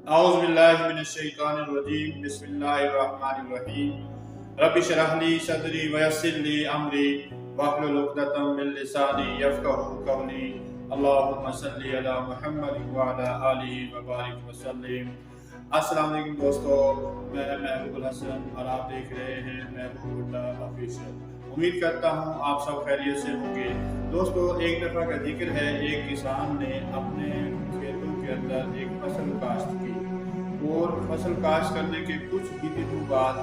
اعوذ باللہ من الشیطان الرجیم بسم اللہ الرحمن الرحیم رب اشرح لی صدری ویسر لی امری واحلل عقدۃ من لسانی یفقہوا قولی اللہم صلی علی محمد وعلی آلہ وبارک وسلم۔ السلام علیکم دوستو، میں محبوب الحسن اور آپ دیکھ رہے ہیں محبوب اللہ آفیشیل۔ امید کرتا ہوں آپ سب خیریت سے ہوں گے۔ دوستو، ایک دفعہ کا ذکر ہے، ایک کسان نے اپنے کھیتوں کے اندر ایک فصل کاشت کی اور فصل کاشت کرنے کے کچھ ہی دنوں بعد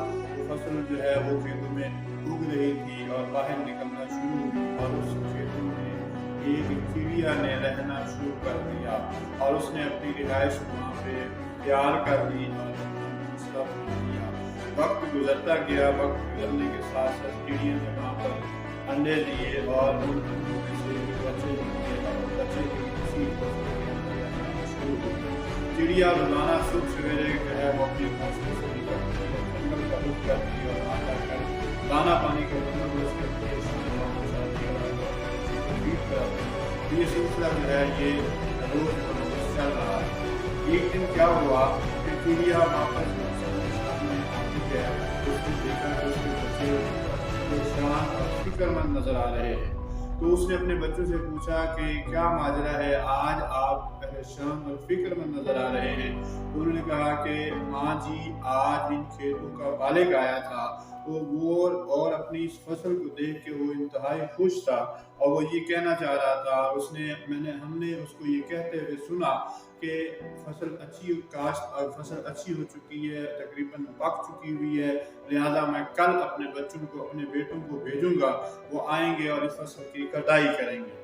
فصل جو ہے وہ کھیتوں میں اگ رہی تھی اور باہر نکلنا شروع ہوئی، اور اس کھیتوں میں ایک چڑیا نے رہنا شروع کر دیا اور اس نے اپنی رہائش وہاں پہ تیار کر لی اور مسئلہ بنا لیا۔ وقت گزرتا گیا، وقت گزرنے کے ساتھ ساتھ چڑیا نے وہاں پر انڈے دیے اور ان انڈوں میں سے بچے نکلے اور بچے کسی شروع ہو گئے۔ چڑیا روزانہ صبح سویرے جو ہے وہ اپنے گھونسلے سے نکلتی ہے، جنگل کا رخ کرتی ہے اور وہاں جا کر دانا پانی کا بندوبست کرتی ہے، یہ سلسلہ جو ہے یہ روز بروز چل رہا ہے۔ ایک دن کیا ہوا کہ چڑیا واپس ہے، اس نے دیکھا کہ اس کے بچے پریشان اور فکر مند نظر آ رہے ہیں، تو اس نے اپنے بچوں سے پوچھا کہ کیا ماجرا ہے، آج آپ پریشان اور فکر مند نظر آ رہے ہیں؟ تو انہوں نے کہا کہ ماں جی، آج ان کھیتوں کا مالک آیا تھا، وہ اور اپنی اس فصل کو دیکھ کے وہ انتہائی خوش تھا اور وہ یہ کہنا چاہ رہا تھا، ہم نے اس کو یہ کہتے ہوئے سنا کہ فصل اچھی کاشت اور فصل اچھی ہو چکی ہے، تقریباً پک چکی ہوئی ہے، لہذا میں کل اپنے بچوں کو، اپنے بیٹوں کو بھیجوں گا، وہ آئیں گے اور اس فصل کی کٹائی کریں گے۔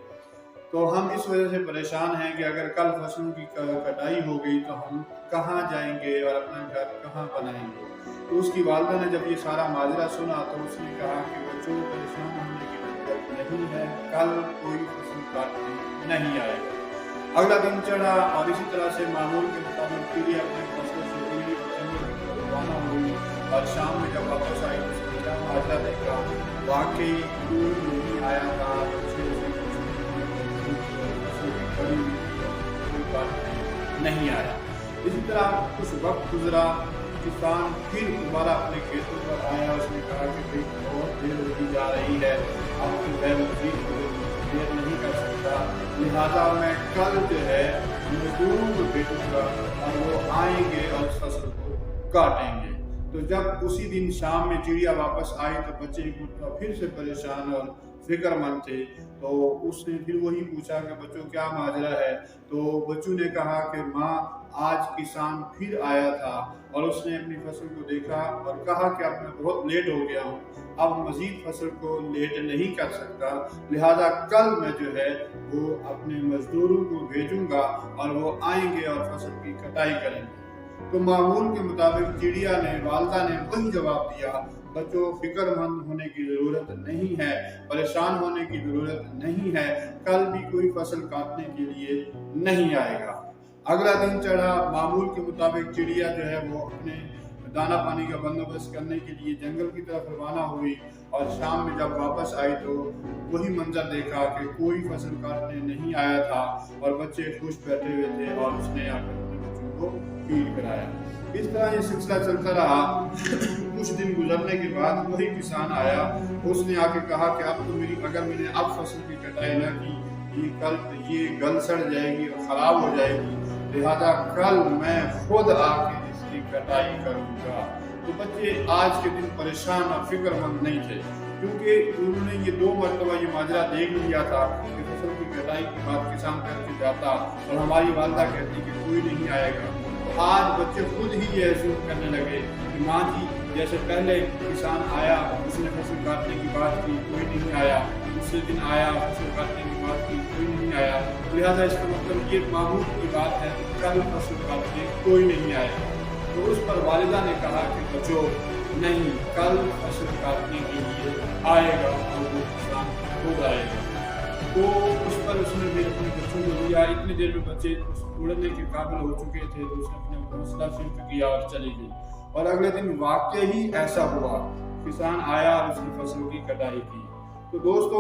تو ہم اس وجہ سے پریشان ہیں کہ اگر کل فصلوں کی کٹائی ہو گئی تو ہم کہاں جائیں گے اور اپنا گھر کہاں بنائیں گے؟ تو اس کی والدہ نے جب یہ سارا ماجرا سنا تو اس نے کہا کہ بچوں، پریشان ہونے کی ضرورت نہیں ہے، کل کوئی فصل کاٹنے نہیں آئے گا۔ اگلا دن چڑھا اور اسی طرح سے معمول کے مطابق چڑیا اپنے فصلوں سے اڑی اور جنگل کی طرف روانہ ہوئی، اور شام میں جب واپس آئی تو اس نے کیا ماجرا دیکھا، واقعی کوئی نہیں آیا تھا، نہیں آیا۔ اسی طرح کچھ وقت گزرا، کسان پھر دوبارہ اپنے کھیتوں پر آیا، اس نے کہا کہ بھئی بہت دیر ہوتی جا رہی ہے، اب تو میں مزید دیر نہیں کر سکتا، لہذا میں کل جو ہے مزدوروں کو بھیجوں گا اور وہ آئیں گے اور اس فصل کو کاٹیں گے۔ تو جب اسی دن شام میں چڑیا واپس آئی تو بچے ایک مرتبہ پھر سے پریشان اور فکر مند تھے، تو اس نے پھر وہی پوچھا کہ بچوں کیا ماجرا ہے؟ تو بچوں نے کہا کہ ماں، آج کسان پھر آیا تھا اور اس نے اپنی فصل کو دیکھا اور کہا کہ اب میں بہت لیٹ ہو گیا ہوں، اب مزید فصل کو لیٹ نہیں کر سکتا، لہذا کل میں جو ہے وہ اپنے مزدوروں کو بھیجوں گا اور وہ آئیں گے اور فصل کی کٹائی کریں گے۔ تو معمول کے مطابق چڑیا نے، والدہ نے وہی جواب دیا، بچوں، فکر مند ہونے کی ضرورت نہیں ہے، پریشان ہونے کی ضرورت نہیں ہے، کل بھی کوئی فصل کاٹنے کے لیے نہیں آئے گا۔ اگلا دن چڑھا، معمول کے مطابق چڑیا جو ہے وہ اپنے دانا پانی کا بندوبست کرنے کے لیے جنگل کی طرف روانہ ہوئی، اور شام میں جب واپس آئی تو وہی منظر دیکھا کہ کوئی فصل کاٹنے نہیں آیا تھا اور بچے خوش بیٹھے ہوئے تھے، اور اس نے آ کر اپنے بچوں کو فیڈ کرایا۔ اس طرح یہ سلسلہ چلتا رہا۔ کچھ دن گزرنے کے بعد وہی کسان آیا، اس نے آ کے کہا کہ اب تو اگر میں نے اب فصل کی کٹائی نہ کی، یہ گل سڑ جائے گی اور خراب ہو جائے گی، لہذا کل میں خود آ کے اس کی کٹائی کروں گا۔ تو بچے آج کے دن پریشان اور فکر مند نہیں تھے، کیونکہ انہوں نے یہ 2 مرتبہ یہ ماجرا دیکھ لیا تھا کہ فصل کی کٹائی کے بعد کسان کر کے جاتا اور ہماری والدہ کہتی کہ کوئی نہیں آئے گا۔ تو آج بچے خود ہی یہ احساس کرنے لگے کہ ماں جی، جیسے پہلے کسان آیا، اس نے فصل کاٹنے کی بات کی، کوئی نہیں آیا، دوسرے دن آیا، فصل کاٹنے کی بات کی، کوئی نہیں آیا، لہٰذا اس کا مطلب یہ معمول کی بات ہے، کل فصل کاٹنے کوئی نہیں آئے گا۔ تو اس پر والدہ نے کہا کہ بچوں، نہیں، کل فصل کاٹنے کے لیے آئے گا اور وہ کسان خود آئے گا۔ تو اس پر اس نے بھی اپنے بچوں کو لیا، اتنی دیر میں بچے اڑنے کے قابل ہو چکے تھے، تو اس نے اپنے گھونسلہ شفٹ کیا اور چلی گئی۔ اور اگلے دن واقع ہی ایسا ہوا، کسان آیا اور اس کی فصل کی کٹائی کی۔ تو دوستو،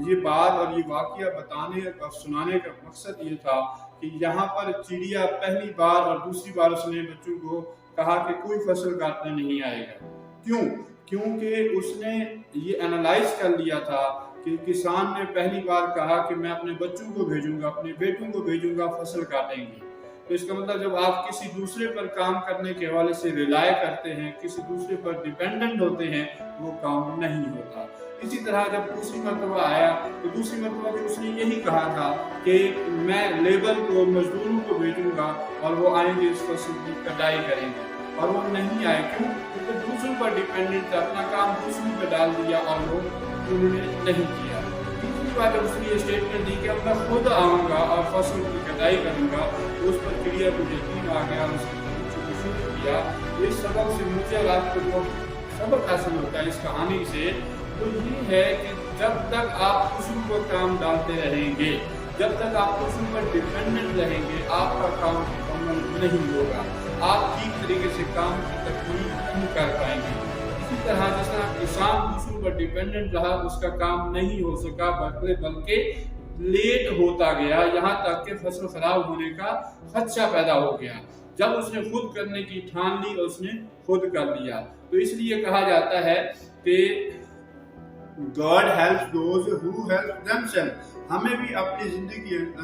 یہ بات اور یہ واقعہ بتانے اور سنانے کا مقصد یہ تھا کہ یہاں پر چڑیا پہلی بار اور دوسری بار اس نے بچوں کو کہا کہ کوئی فصل کاٹنے نہیں آئے گا. کیوں؟ کیونکہ اس نے یہ انالائز کر لیا تھا کہ کسان نے پہلی بار کہا کہ میں اپنے بچوں کو بھیجوں گا، اپنے بیٹوں کو بھیجوں گا، فصل کاٹیں گے. تو اس کا مطلب جب آپ کسی دوسرے پر کام کرنے کے حوالے سے ریلائے کرتے ہیں، کسی دوسرے پر ڈیپینڈنٹ ہوتے ہیں، وہ کام نہیں ہوتا. اسی طرح جب دوسری مرتبہ آیا تو دوسری مرتبہ بھی اس نے یہی کہا تھا کہ میں لیبر کو، مزدوروں کو بھیجوں گا اور وہ آئیں گے، اس فصل کی کٹائی کریں گے. اور وہ نہیں آئے. کیوں؟ کیونکہ دوسروں پر ڈیپینڈنٹ تھا، اپنا کام دوسروں پہ ڈال دیا اور وہ انہوں نے نہیں کیا. دوسری بات جب اس نے یہ اسٹیٹمنٹ دی کہ اب میں خود آؤں گا اور فصل کی کٹائی کروں گا، تو اس پر چڑیا کو یقین آ گیا اور اس نے شروع کیا. اس سبق سے مجھے اور آپ کو جو سبق حاصل ہوتا ہے اس کہانی سے، تو یہ ہے کہ جب تک آپ دوسروں کو کام ڈالتے رہیں گے، جب تک آپ دوسروں پر ڈیپینڈنٹ رہیں گے، آپ کا کام مکمل نہیں ہوگا. آپ ٹھیک طریقے سے کام کی تکمیل نہیں کر پائیں گے. اسی طرح جس طرح کسان دوسروں پر ڈیپینڈنٹ رہا، اس کا کام نہیں ہو سکا، بلکہ لیٹ ہوتا گیا، یہاں تک کہ فصل خراب ہونے کا خدشہ پیدا ہو گیا. جب اس نے خود کرنے کی ٹھان لی اور اس نے خود کر لیا. تو اس لیے کہا جاتا ہے کہ God helps those who help themselves. ہمیں بھی اپنی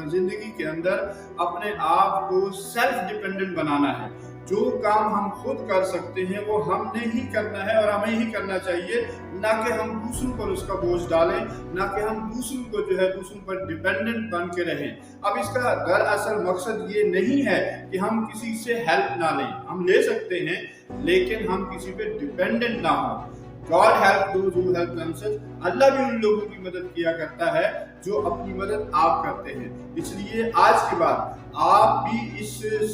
زندگی کے اندر اپنے آپ کو سیلف ڈیپینڈنٹ بنانا ہے. جو کام ہم خود کر سکتے ہیں وہ ہم نے ہی کرنا ہے اور ہمیں ہی کرنا چاہیے، نہ کہ ہم دوسروں پر اس کا بوجھ ڈالیں، نہ کہ ہم دوسروں کو دوسروں پر ڈیپینڈنٹ بن کے رہیں. اب اس کا دراصل مقصد یہ نہیں ہے کہ ہم کسی سے ہیلپ نہ لیں. ہم لے سکتے ہیں لیکن ہم کسی پہ ڈیپینڈنٹ نہ ہوں. God help those who help themselves. اللہ بھی ان لوگوں کی مدد کیا کرتا ہے جو اپنی مدد آپ کرتے ہیں. اس لیے آج کے بعد آپ بھی اس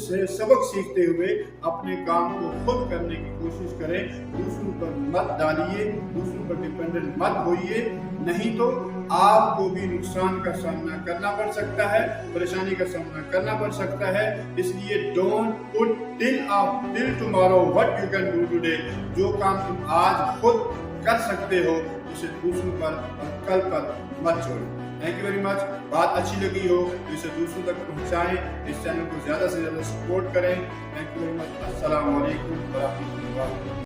سے سبق سیکھتے ہوئے اپنے کام کو خود کرنے کی کوشش کریں. دوسروں پر مت ڈالیے، دوسروں پر ڈیپینڈنٹ مت ہوئیے، نہیں تو آپ کو بھی نقصان کا سامنا کرنا پڑ سکتا ہے، پریشانی کا سامنا کرنا پڑ سکتا ہے. اس لیے don't put till tomorrow what you can do today. جو کام تم آج خود کر سکتے ہو اسے دوسروں پر اور کل پر مت چھوڑیں. Thank you very much. بات اچھی لگی ہو تو اسے دوسروں تک پہنچائیں. اس چینل کو زیادہ سے زیادہ سپورٹ کریں. Thank you very much. السلام علیکم ورحمۃ اللہ.